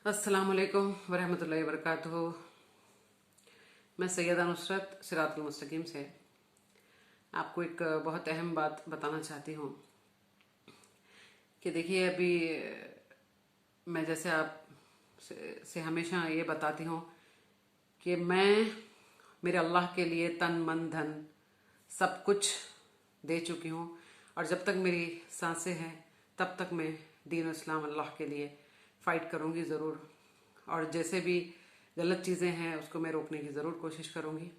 अस्सलामुअलैकुम वरहमतुल्लाहि वबरकातुहू। मैं सैयदा नुसरत सिरातुल मुस्तकीम से आपको एक बहुत अहम बात बताना चाहती हूँ कि देखिए अभी मैं जैसे आप से हमेशा ये बताती हूँ कि मैं मेरे अल्लाह के लिए तन मन धन सब कुछ दे चुकी हूँ और जब तक मेरी सांसें हैं तब तक मैं दीन इस्लाम अल्लाह के लिए फ़ाइट करूँगी ज़रूर। और जैसे भी गलत चीज़ें हैं उसको मैं रोकने की ज़रूर कोशिश करूँगी।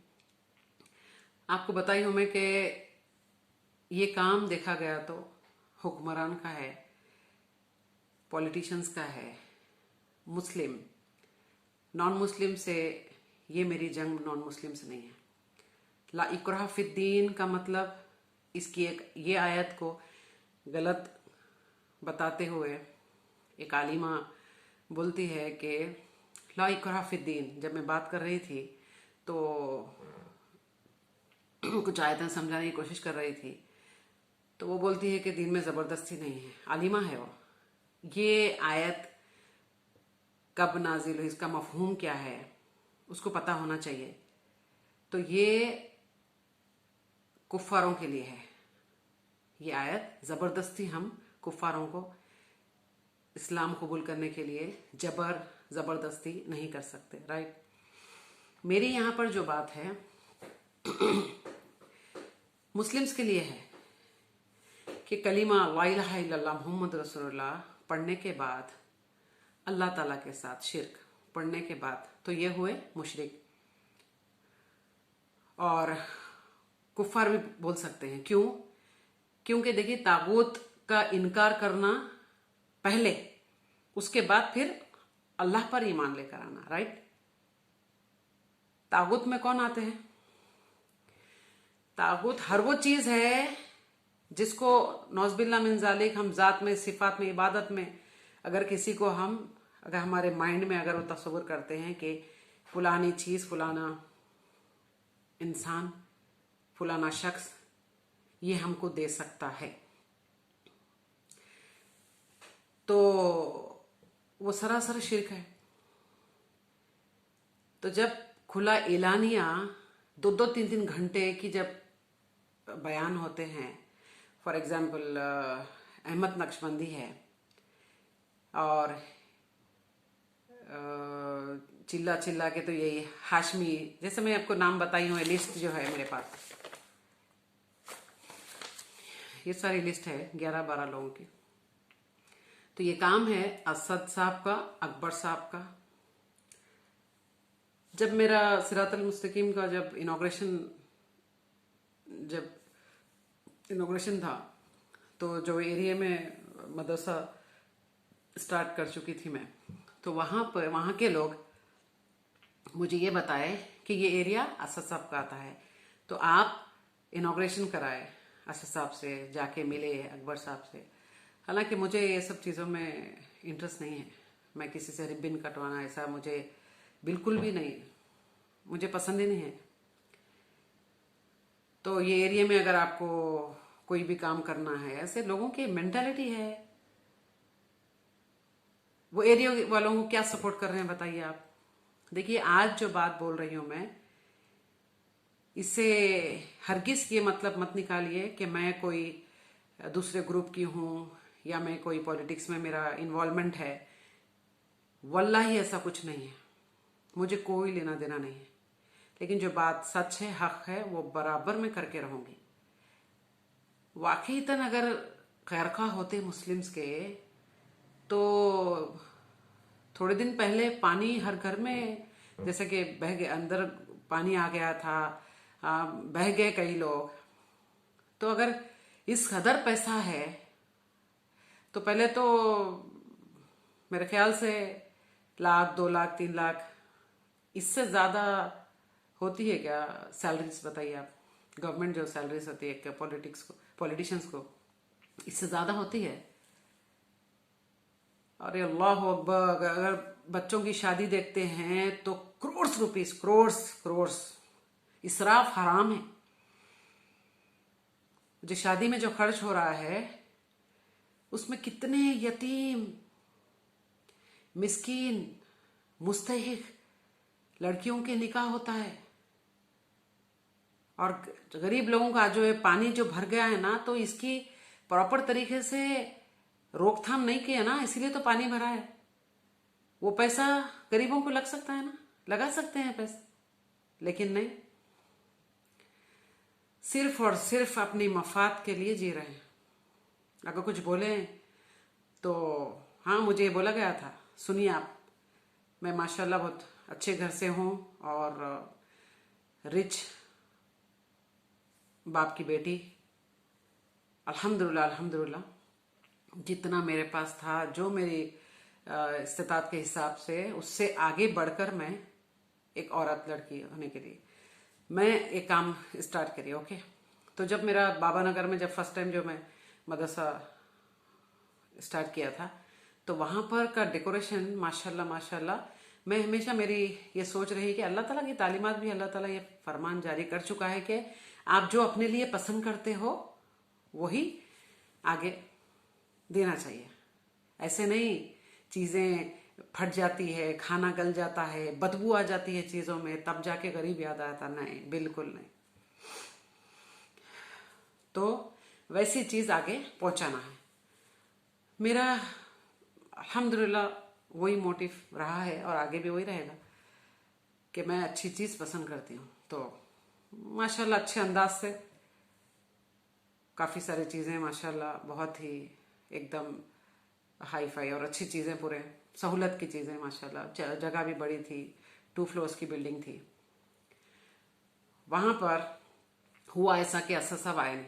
आपको बताई हूँ मैं कि ये काम देखा गया तो हुक्मरान का है, पॉलिटिशियंस का है, मुस्लिम नॉन मुस्लिम से ये मेरी जंग नॉन मुस्लिम से नहीं है। ला इकराह फिद्दीन का मतलब इसकी एक ये आयत को गलत बताते हुए एक आलिमा बोलती है कि ला इकराह फिद्दीन। जब मैं बात कर रही थी तो कुछ आयतें समझाने की कोशिश कर रही थी तो वो बोलती है कि दीन में ज़बरदस्ती नहीं है। आलिमा है वो। ये आयत कब नाजिल हुई, इसका मफहूम क्या है उसको पता होना चाहिए। तो ये कुफ्फारों के लिए है। ये आयत ज़बरदस्ती हम कुफ्फारों को इस्लाम कबूल करने के लिए ज़बरदस्ती नहीं कर सकते, राइट। मेरी यहाँ पर जो बात है मुस्लिम्स के लिए है कि कलीमा ला इलाहा इल्लल्लाह मुहम्मद रसूलुल्लाह पढ़ने के बाद अल्लाह ताला के साथ शिर्क पढ़ने के बाद तो ये हुए मुशरिक और कुफ्फार भी बोल सकते हैं। क्यों? क्योंकि देखिए तागूत का इनकार करना पहले, उसके बाद फिर अल्लाह पर ईमान लेकर आना, राइट। तागूत में कौन आते हैं? तागूत हर वो चीज है जिसको नौज़बिल्ला मिन ज़ालिक हम जात में, सिफात में, इबादत में अगर किसी को अगर हमारे माइंड में अगर वो तस्वुर करते हैं कि फलानी चीज, फलाना इंसान, फलाना शख्स ये हमको दे सकता है तो वो सरासर शिर्क है। तो जब खुला एलानिया 2-2, 3-3 घंटे की जब बयान होते हैं, फॉर एग्जाम्पल अहमद नक्शबंदी है और चिल्ला चिल्ला के तो यही हाशमी, जैसे मैं आपको नाम बताई हूँ, लिस्ट जो है मेरे पास, ये सारी लिस्ट है 11-12 लोगों की। तो ये काम है असद साहब का, अकबर साहब का। जब मेरा सिरातुल मुस्तकीम का जब इनॉग्रेशन था तो जो एरिया में मदरसा स्टार्ट कर चुकी थी मैं, तो वहाँ के लोग मुझे ये बताए कि ये एरिया असद साहब का आता है तो आप इनॉग्रेशन कराए, असद साहब से जाके मिले, अकबर साहब से। हालांकि मुझे ये सब चीज़ों में इंटरेस्ट नहीं है, मैं किसी से रिबन कटवाना ऐसा मुझे बिल्कुल भी नहीं, मुझे पसंद ही नहीं है। तो ये एरिया में अगर आपको कोई भी काम करना है, ऐसे लोगों की मेंटालिटी है। वो एरिया वालों को क्या सपोर्ट कर रहे हैं बताइए आप। देखिए आज जो बात बोल रही हूं मैं, इससे हरगिज ये मतलब मत निकालिए कि मैं कोई दूसरे ग्रुप की हूं या मैं कोई पॉलिटिक्स में मेरा इन्वॉल्वमेंट है। वल्लाही ऐसा कुछ नहीं है, मुझे कोई लेना देना नहीं है। लेकिन जो बात सच है, हक है, वो बराबर में करके रहूंगी। वाकईतन अगर खैरखा होते मुस्लिम्स के तो थोड़े दिन पहले पानी हर घर में जैसे कि बह गए, अंदर पानी आ गया था, बह गए कई लोग। तो अगर इस कदर पैसा है तो पहले तो मेरे ख्याल से 1 लाख, 2 लाख, 3 लाख, इससे ज्यादा होती है क्या सैलरीज बताइए आप। गवर्नमेंट जो सैलरीज होती है पॉलिटिशियंस को, इससे ज्यादा होती है। अरे अल्लाह अकबर, अगर बच्चों की शादी देखते हैं तो करोड़ रुपीस, करोड़ इसराफ हराम है। जो शादी में जो खर्च हो रहा है उसमें कितने यतीम, मिस्कीन मुस्तहिक लड़कियों के निकाह होता है, और गरीब लोगों का जो है पानी जो भर गया है ना, तो इसकी प्रॉपर तरीके से रोकथाम नहीं किया ना, इसीलिए तो पानी भरा है। वो पैसा गरीबों को लग सकता है ना, लगा सकते हैं पैसा, लेकिन नहीं, सिर्फ और सिर्फ अपनी मफाद के लिए जी रहे हैं। अगर कुछ बोले तो हाँ, मुझे बोला गया था, सुनिए आप, मैं माशाल्लाह बहुत अच्छे घर से हूँ और रिच बाप की बेटी, अल्हम्दुलिल्लाह अल्हम्दुलिल्लाह। जितना मेरे पास था, जो मेरी इस्तेताअत के हिसाब से, उससे आगे बढ़कर मैं एक औरत लड़की होने के लिए मैं एक काम स्टार्ट करी। ओके, तो जब मेरा बाबा नगर में जब फर्स्ट टाइम जो मैं मदरसा स्टार्ट किया था, तो वहां पर का डेकोरेशन माशाल्लाह माशाल्लाह, मैं हमेशा मेरी ये सोच रही कि अल्लाह ताला की तालीमात भी, अल्लाह ताला ये फरमान जारी कर चुका है कि आप जो अपने लिए पसंद करते हो वही आगे देना चाहिए। ऐसे नहीं चीजें फट जाती है, खाना गल जाता है, बदबू आ जाती है चीजों में, तब जाके गरीब याद आता, नहीं, बिल्कुल नहीं। तो वैसी चीज आगे पहुंचाना है। मेरा अल्हम्दुलिल्लाह वही मोटिव रहा है और आगे भी वही रहेगा कि मैं अच्छी चीज पसंद करती हूँ। तो माशाल्लाह अच्छे अंदाज से काफी सारी चीजें माशाल्लाह बहुत ही एकदम हाई फाई और अच्छी चीजें, पूरे सहूलत की चीजें माशाल्लाह। जगह भी बड़ी थी, 2 फ्लोर्स की बिल्डिंग थी। वहां पर हुआ ऐसा कि असर सब आए नहीं,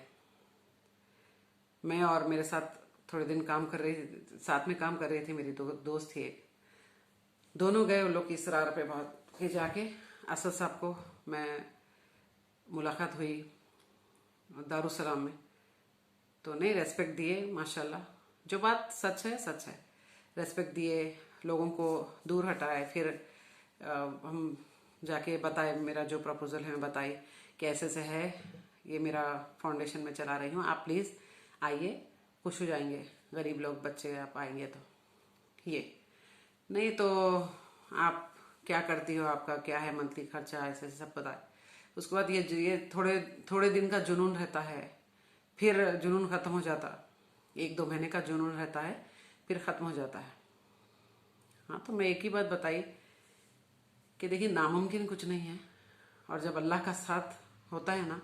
मैं और मेरे साथ थोड़े दिन काम कर रही, साथ में काम कर रही थी मेरी दोस्त थी एक, दोनों गए उन लोग की इसरार पे बहुत, फिर जाके असद साहब को मैं मुलाकात हुई दारुसलाम में, तो नहीं रेस्पेक्ट दिए माशाल्लाह, जो बात सच है सच है, रेस्पेक्ट दिए, लोगों को दूर हटाए। फिर हम जाके बताए, मेरा जो प्रपोजल है मैं बताई कि ऐसे से है, ये मेरा फाउंडेशन में चला रही हूँ, आप प्लीज़ आइए, खुश हो जाएंगे गरीब लोग, बच्चे आप आएंगे तो, ये नहीं तो आप क्या करती हो, आपका क्या है मंथली खर्चा, ऐसे सब बताए। उसके बाद ये थोड़े थोड़े दिन का जुनून रहता है, फिर जुनून खत्म हो जाता, 1-2 महीने का जुनून रहता है, फिर खत्म हो जाता है। हाँ, तो मैं एक ही बात बताई कि देखिए नामुमकिन कुछ नहीं है, और जब अल्लाह का साथ होता है ना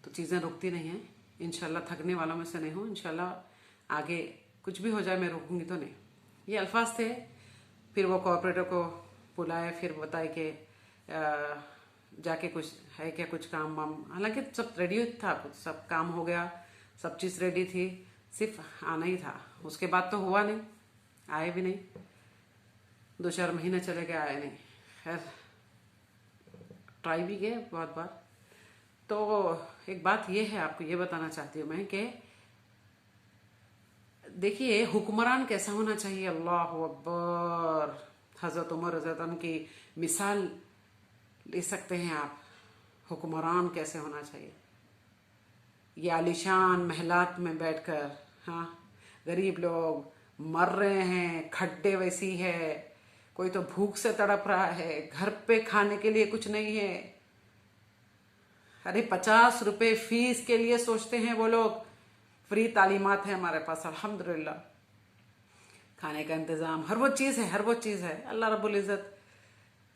तो चीज़ें रुकती नहीं है। इंशाल्लाह थकने वालों में से नहीं हूँ, इंशाल्लाह आगे कुछ भी हो जाए मैं रुकूंगी तो नहीं। ये अल्फाज थे। फिर वो कॉर्पोरेटर को बुलाए, फिर बताए कि जाके कुछ है क्या, कुछ काम वाम, हालांकि सब रेडी था, कुछ सब काम हो गया, सब चीज़ रेडी थी, सिर्फ आना ही था। उसके बाद तो हुआ नहीं, आए भी नहीं, 2-4 महीने चले गए, आए नहीं। खैर ट्राई भी किए बहुत बार। तो एक बात ये है, आपको ये बताना चाहती हूँ मैं कि देखिए हुक्मरान कैसा होना चाहिए, अल्लाह अकबर। हजरत उमर रज़ियल्लाहु की मिसाल ले सकते हैं आप, हुक्मरान कैसे होना चाहिए। ये आलिशान महलात में बैठकर, हाँ, गरीब लोग मर रहे हैं, खड्डे वैसी है, कोई तो भूख से तड़प रहा है, घर पे खाने के लिए कुछ नहीं है। अरे 50 रुपए फीस के लिए सोचते हैं वो लोग, फ्री तालीमात है हमारे पास अल्हम्दुलिल्लाह, खाने का इंतजाम, हर वो चीज़ है, हर वो चीज़ है, अल्लाह रब्बुल इज़्ज़त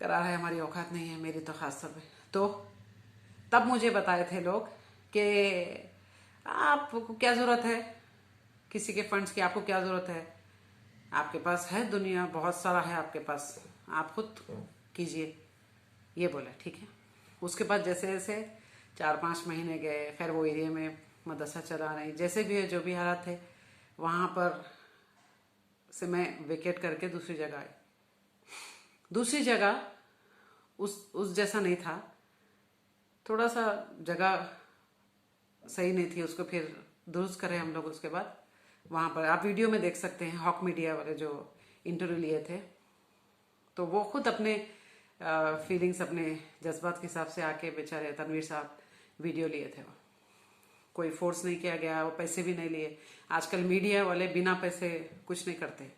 करा है, हमारी औकात नहीं है, मेरी तो खास तौर पे। तो तब मुझे बताए थे लोग कि आपको क्या ज़रूरत है किसी के फंड्स की, आपको क्या ज़रूरत है, आपके पास है दुनिया, बहुत सारा है आपके पास, आप खुद कीजिए, ये बोले। ठीक है। उसके बाद जैसे जैसे 4-5 महीने गए, खैर वो एरिया में मदरसा चला नहीं, जैसे भी है, जो भी हालात थे, वहाँ पर से मैं वेकेट करके दूसरी जगह आई। दूसरी जगह उस जैसा नहीं था, थोड़ा सा जगह सही नहीं थी, उसको फिर दुरुस्त करें हम लोग। उसके बाद वहाँ पर आप वीडियो में देख सकते हैं, हॉक मीडिया वाले जो इंटरव्यू लिए थे, तो वो खुद अपने फीलिंग्स, अपने जज्बात के हिसाब से आके बेचारे तनवीर साहब वीडियो लिए थे। वो कोई फोर्स नहीं किया गया, वो पैसे भी नहीं लिए। आजकल मीडिया वाले बिना पैसे कुछ नहीं करते,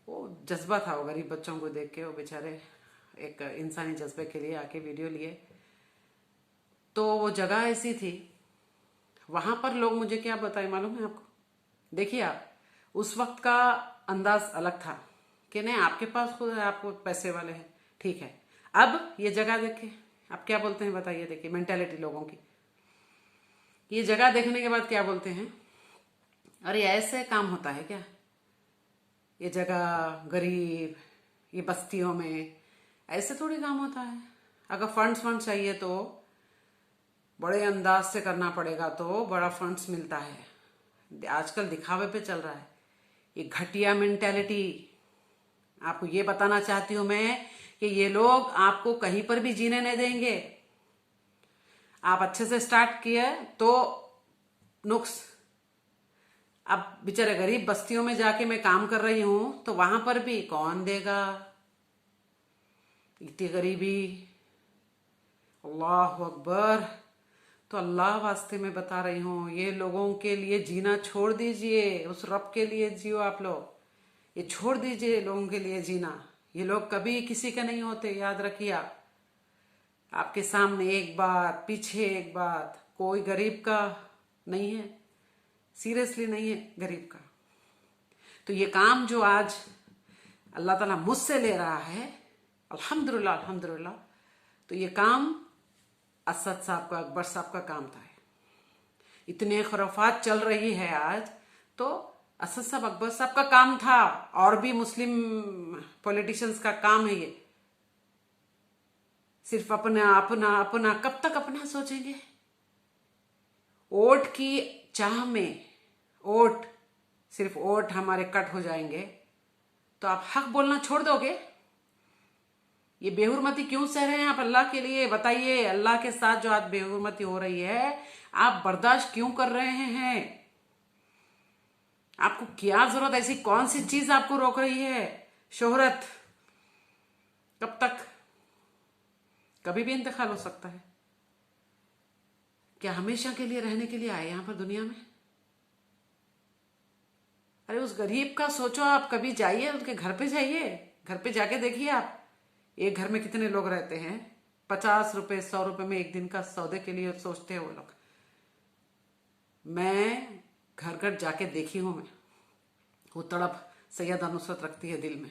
वो जज्बा था, वो गरीब बच्चों को देख के वो बेचारे एक इंसानी जज्बे के लिए आके वीडियो लिए। तो वो जगह ऐसी थी, वहां पर लोग मुझे क्या बताए मालूम है आपको? देखिए आप, उस वक्त का अंदाज अलग था कि नहीं आपके पास खुद है, आपको पैसे वाले हैं, ठीक है। अब ये जगह देखे आप क्या बोलते हैं बताइए? देखिए मेंटेलिटी लोगों की, ये जगह देखने के बाद क्या बोलते हैं? अरे ऐसे काम होता है क्या? ये जगह गरीब, ये बस्तियों में ऐसे थोड़ी काम होता है। अगर फंड्स चाहिए तो बड़े अंदाज से करना पड़ेगा, तो बड़ा फंड्स मिलता है। आजकल दिखावे पे चल रहा है ये घटिया मेंटेलिटी। आपको ये बताना चाहती हूं मैं कि ये लोग आपको कहीं पर भी जीने नहीं देंगे। आप अच्छे से स्टार्ट किए तो नुक्स। अब बेचारे गरीब बस्तियों में जाके मैं काम कर रही हूं, तो वहां पर भी कौन देगा इतनी गरीबी? अल्लाह अकबर। तो अल्लाह वास्ते मैं बता रही हूँ, ये लोगों के लिए जीना छोड़ दीजिए। उस रब के लिए जियो आप लोग, ये छोड़ दीजिए लोगों के लिए जीना। ये लोग कभी किसी के नहीं होते, याद रखिए आप। आपके सामने एक बात, पीछे एक बात, कोई गरीब का नहीं है, सीरियसली नहीं है गरीब का। तो ये काम जो आज अल्लाह ताला मुझसे ले रहा है, अल्हम्दुलिल्लाह अल्हम्दुलिल्लाह, तो ये काम असद साहब का, अकबर साहब का काम था। इतने खुराफात चल रही है आज, तो असद साहब अकबर साहब का काम था, और भी मुस्लिम पॉलिटिशियंस का काम है ये। सिर्फ अपना अपना अपना, कब तक अपना सोचेंगे? वोट की चाह में, वोट सिर्फ वोट हमारे कट हो जाएंगे तो आप हक बोलना छोड़ दोगे? ये बेहुरमती क्यों सह रहे हैं आप? अल्लाह के लिए बताइए। अल्लाह के साथ जो आज बेहुरमती हो रही है, आप बर्दाश्त क्यों कर रहे हैं? आपको क्या जरूरत? ऐसी कौन सी चीज आपको रोक रही है? शोहरत कब तक? कभी भी इंतकाल हो सकता है। क्या हमेशा के लिए रहने के लिए आए यहां पर दुनिया में? अरे उस गरीब का सोचो आप। कभी जाइए उनके घर पे, जाइए घर पे जाके देखिए आप, एक घर में कितने लोग रहते हैं। 50 रुपए 100 रुपए में एक दिन का सौदे के लिए सोचते हैं वो लोग। मैं घर घर जाके देखी हूं मैं, वो तड़प सैयदा नुसरत रखती है दिल में।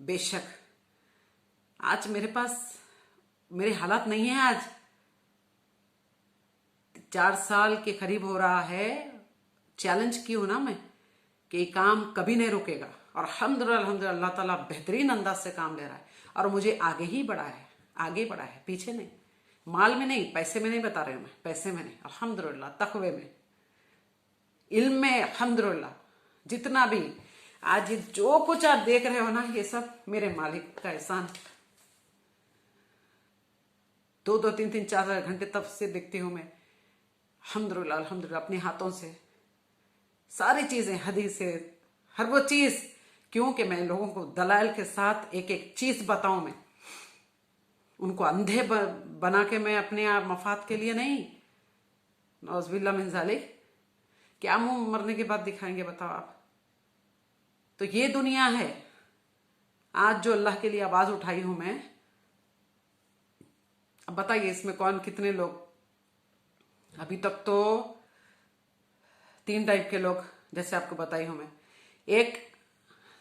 बेशक आज मेरे पास मेरे हालात नहीं है। आज 4 साल के करीब हो रहा है, चैलेंज की हूं ना मैं कि काम कभी नहीं रुकेगा। और अल्हम्दुलिल्लाह अल्हम्दुलिल्लाह अल्लाह ताला बेहतरीन अंदाज से काम ले रहा है, और मुझे आगे ही बढ़ा है, आगे बढ़ा है, पीछे नहीं। माल में नहीं, पैसे में नहीं बता रही हूं मैं, पैसे में नहीं, अल्हम्दुलिल्लाह तकवे में, इल्म में, अल्हम्दुलिल्लाह। जितना भी आज जो कुछ आप देख रहे हो ना, ये सब मेरे मालिक का एहसान। 2-2 3-3 4 घंटे तब से देखती हूं मैं, अल्हम्दुलिल्लाह अल्हम्दुलिल्लाह, अपने हाथों से सारी चीजें, हदीस से हर वो चीज। क्यों कि मैं लोगों को दलाल के साथ एक एक चीज बताऊं मैं, उनको अंधे बना के मैं अपने आप मफाद के लिए नहीं। नौज़बिल्लाह मिन ज़ालिक। क्या मुंह मरने के बाद दिखाएंगे बताओ आप? तो ये दुनिया है आज जो अल्लाह के लिए आवाज उठाई हूं मैं। अब बताइए इसमें कौन कितने लोग? अभी तक तो 3 टाइप के लोग, जैसे आपको बताई हूं मैं। एक,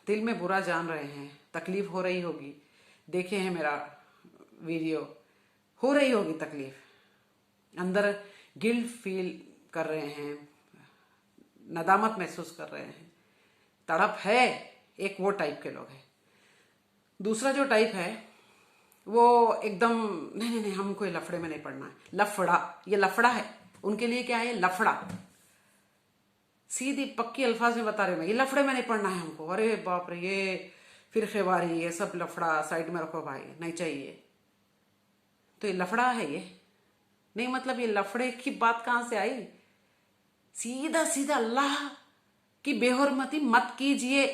दिल में बुरा जान रहे हैं, तकलीफ हो रही होगी, देखे हैं मेरा वीडियो, हो रही होगी तकलीफ, अंदर गिल्ट फील कर रहे हैं, नदामत महसूस कर रहे हैं, तड़प है। एक वो टाइप के लोग हैं। दूसरा जो टाइप है वो एकदम नहीं नहीं नहीं, हमको ये लफड़े में नहीं पड़ना है। लफड़ा, ये लफड़ा है उनके लिए। क्या है लफड़ा? सीधी पक्की अल्फाज में बता रही हूं मैं, ये लफड़े में नहीं पड़ना है हमको। अरे बाप रे, ये फिर खेवारी, ये सब लफड़ा साइड में रखो भाई, नहीं चाहिए। तो ये लफड़ा है ये नहीं, मतलब ये लफड़े की बात कहां से आई? सीधा सीधा अल्लाह की बेहुरमती मत कीजिए।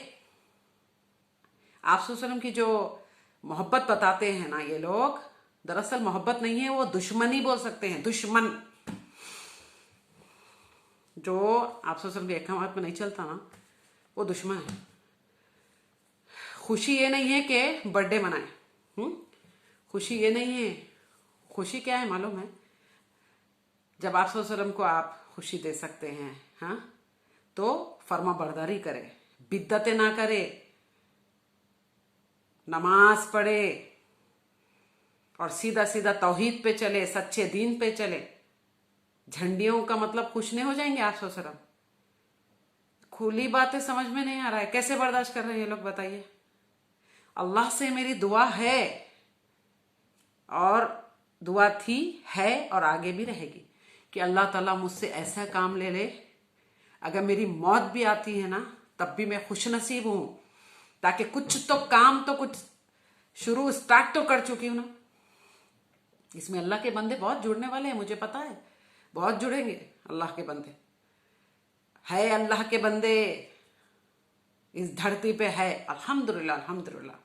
आप सल्लल्लाहु की जो मोहब्बत बताते हैं ना ये लोग, दरअसल मोहब्बत नहीं है, वो दुश्मनी बोल सकते हैं, दुश्मन। जो आप सल्लल्लाहु के अहकामात में नहीं चलता ना, वो दुश्मन है। खुशी ये नहीं है कि बर्थडे मनाए, खुशी ये नहीं है। खुशी क्या है मालूम है? जब आप वसल्लम को आप खुशी दे सकते हैं, हाँ, तो फर्मा बरदारी करे, बिद्दतें ना करे, नमाज पढ़े और सीधा सीधा तौहीद पे चले, सच्चे दीन पे चले। झंडियों का मतलब खुश नहीं हो जाएंगे आप वसल्लम? खुली बातें समझ में नहीं आ रहा है, कैसे बर्दाश्त कर रहे हैं ये लोग बताइए? अल्लाह से मेरी दुआ है, और दुआ थी, है और आगे भी रहेगी कि अल्लाह ताला मुझसे ऐसा काम ले ले, अगर मेरी मौत भी आती है ना तब भी मैं खुश नसीब हूं, ताकि कुछ तो काम तो कुछ शुरू स्टार्ट तो कर चुकी हूं ना। इसमें अल्लाह के बंदे बहुत जुड़ने वाले हैं, मुझे पता है, बहुत जुड़ेंगे अल्लाह के बंदे। है अल्लाह के बंदे इस धरती पे है, अल्हम्दुलिल्लाह अल्हम्दुलिल्लाह।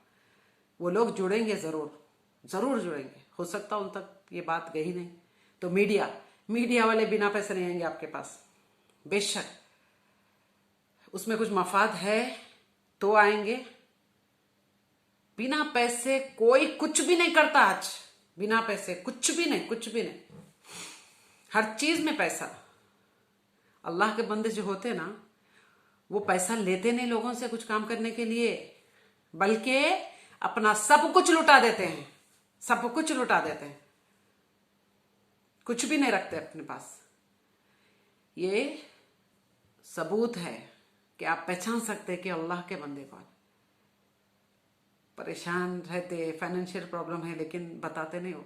वो लोग जुड़ेंगे, जरूर जुड़ेंगे। हो सकता उन तक ये बात गई नहीं तो मीडिया वाले बिना पैसे नहीं आएंगे आपके पास, बेशक उसमें कुछ मफाद है तो आएंगे। बिना पैसे कोई कुछ भी नहीं करता आज, बिना पैसे कुछ भी नहीं। हर चीज में पैसा। अल्लाह के बंदे जो होते ना, वो पैसा लेते नहीं लोगों से कुछ काम करने के लिए, बल्कि अपना सब कुछ लुटा देते हैं, कुछ भी नहीं रखते अपने पास। ये सबूत है कि आप पहचान सकते हैं कि अल्लाह के बंदे कौन। परेशान रहते, फाइनेंशियल प्रॉब्लम है, लेकिन बताते नहीं हो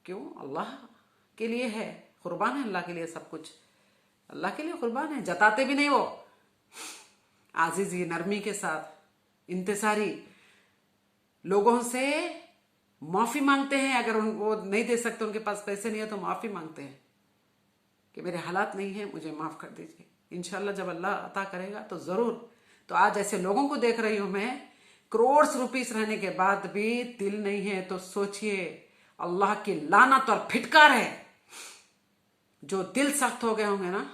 क्यों? अल्लाह के लिए है, कुर्बान है अल्लाह के लिए, सब कुछ अल्लाह के लिए कुर्बान है, जताते भी नहीं वो। आजीजी, नरमी के साथ, इंतसारी, लोगों से माफी मांगते हैं। अगर वो नहीं दे सकते, उनके पास पैसे नहीं है, तो माफी मांगते हैं कि मेरे हालात नहीं है, मुझे माफ कर दीजिए। इंशाल्लाह जब अल्लाह अता करेगा तो जरूर। तो आज ऐसे लोगों को देख रही हूं मैं, करोड़ रुपीस रहने के बाद भी दिल नहीं है, तो सोचिए अल्लाह की लानत और फिटकार है। जो दिल सख्त हो गए होंगे ना,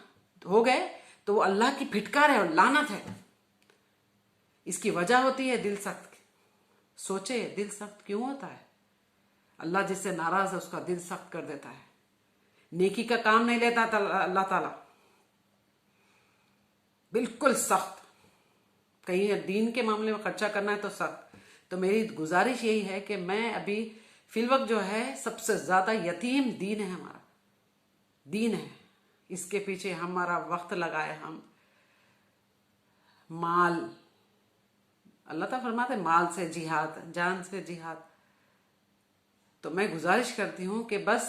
हो गए तो वो अल्लाह की फिटकार है और लानत है। इसकी वजह होती है दिल सख्त। सोचे दिल सख्त क्यों होता है? अल्लाह जिससे नाराज है उसका दिल सख्त कर देता है। नेकी का काम नहीं लेता अल्लाह ताला, बिल्कुल सख्त। कहीं दीन के मामले में खर्चा करना है तो सख्त। तो मेरी गुजारिश यही है कि मैं अभी फिलवक्त जो है, सबसे ज्यादा यतीम दीन है, हमारा दीन है, इसके पीछे हमारा वक्त लगाए हम। माल, अल्लाह ताला फरमाते माल से जिहाद, जान से जिहाद। तो मैं गुजारिश करती हूं कि बस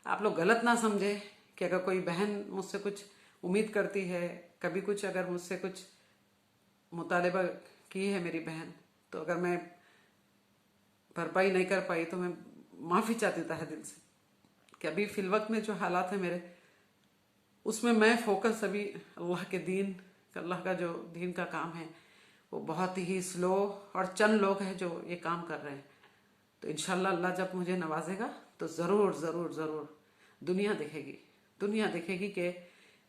आप लोग गलत ना समझे कि अगर कोई बहन मुझसे कुछ उम्मीद करती है, कभी कुछ अगर मुझसे कुछ मुतालिबा की है मेरी बहन, तो अगर मैं भरपाई नहीं कर पाई तो मैं माफी चाहती था दिल से कि अभी फिलवक्त में जो हालात है मेरे, उसमें मैं फोकस अभी अल्लाह के दीन, अल्लाह का जो दीन का काम है वो बहुत ही स्लो, और चंद लोग हैं जो ये काम कर रहे हैं। तो इंशाल्लाह अल्लाह जब मुझे नवाजेगा तो जरूर दुनिया देखेगी कि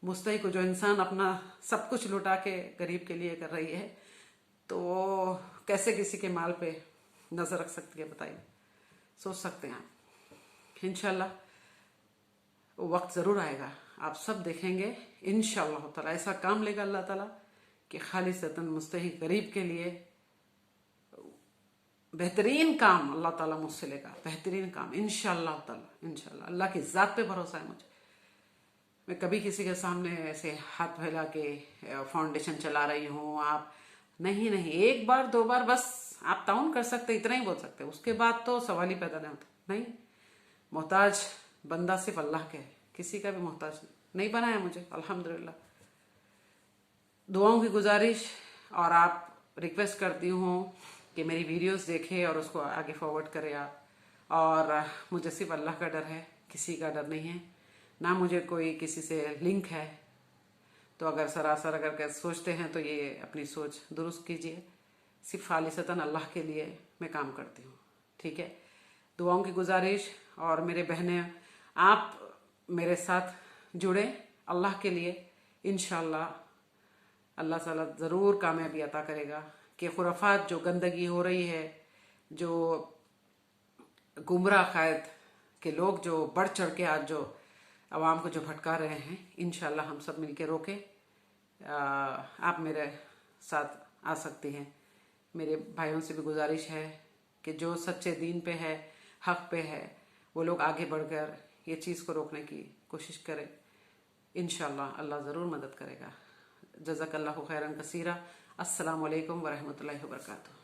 मुस्तही को, जो इंसान अपना सब कुछ लुटा के गरीब के लिए कर रही है, तो कैसे किसी के माल पे नजर रख सकती है बताइए? सोच सकते हैं आप। इंशाल्लाह वो वक्त जरूर आएगा, आप सब देखेंगे इंशाल्लाह ताला। ऐसा काम लेगा अल्लाह ताला कि खालिसतन मुस्तही गरीब के लिए बेहतरीन काम अल्लाह ताला मुझसे लेगा, बेहतरीन काम इंशाल्लाह ताला। इंशाल्लाह अल्लाह की जात पे भरोसा है मुझे। मैं कभी किसी के सामने ऐसे हाथ फैला के फाउंडेशन चला रही हूँ, आप नहीं, एक बार दो बार बस आप ताउन कर सकते, इतना ही बोल सकते, उसके बाद तो सवाल ही पैदा नहीं होता। नहीं, मोहताज बंदा सिर्फ अल्लाह के है, किसी का भी मोहताज नहीं बनाया मुझे, अल्हम्दुलिल्लाह। दुआओं की गुजारिश, और आप रिक्वेस्ट करती हूँ कि मेरी वीडियोस देखें और उसको आगे फॉरवर्ड करें आप। और मुझे सिर्फ अल्लाह का डर है, किसी का डर नहीं है, ना मुझे कोई किसी से लिंक है। तो अगर सरासर अगर सोचते हैं तो ये अपनी सोच दुरुस्त कीजिए। सिर्फ खालिसतन अल्लाह के लिए मैं काम करती हूँ, ठीक है? दुआओं की गुजारिश, और मेरे बहनें आप मेरे साथ जुड़े अल्लाह के लिए। इंशाल्लाह अल्लाह ताला ज़रूर कामयाबी अता करेगा कि खुराफात, जो गंदगी हो रही है, जो गुमराह कायद के लोग जो बढ़ चढ़ के आज जो आवाम को जो भटका रहे हैं, इंशाल्लाह हम सब मिलके रोकें। आप मेरे साथ आ सकते हैं। मेरे भाइयों से भी गुजारिश है कि जो सच्चे दीन पे है, हक पे है, वो लोग आगे बढ़कर ये चीज़ को रोकने की कोशिश करें। इंशाल्लाह अल्लाह ज़रूर मदद करेगा। जज़ाकल्लाहु खैरन कसीरा। अस्सलामु अलैकुम वरहमतुल्लाहि वबरकातुहू।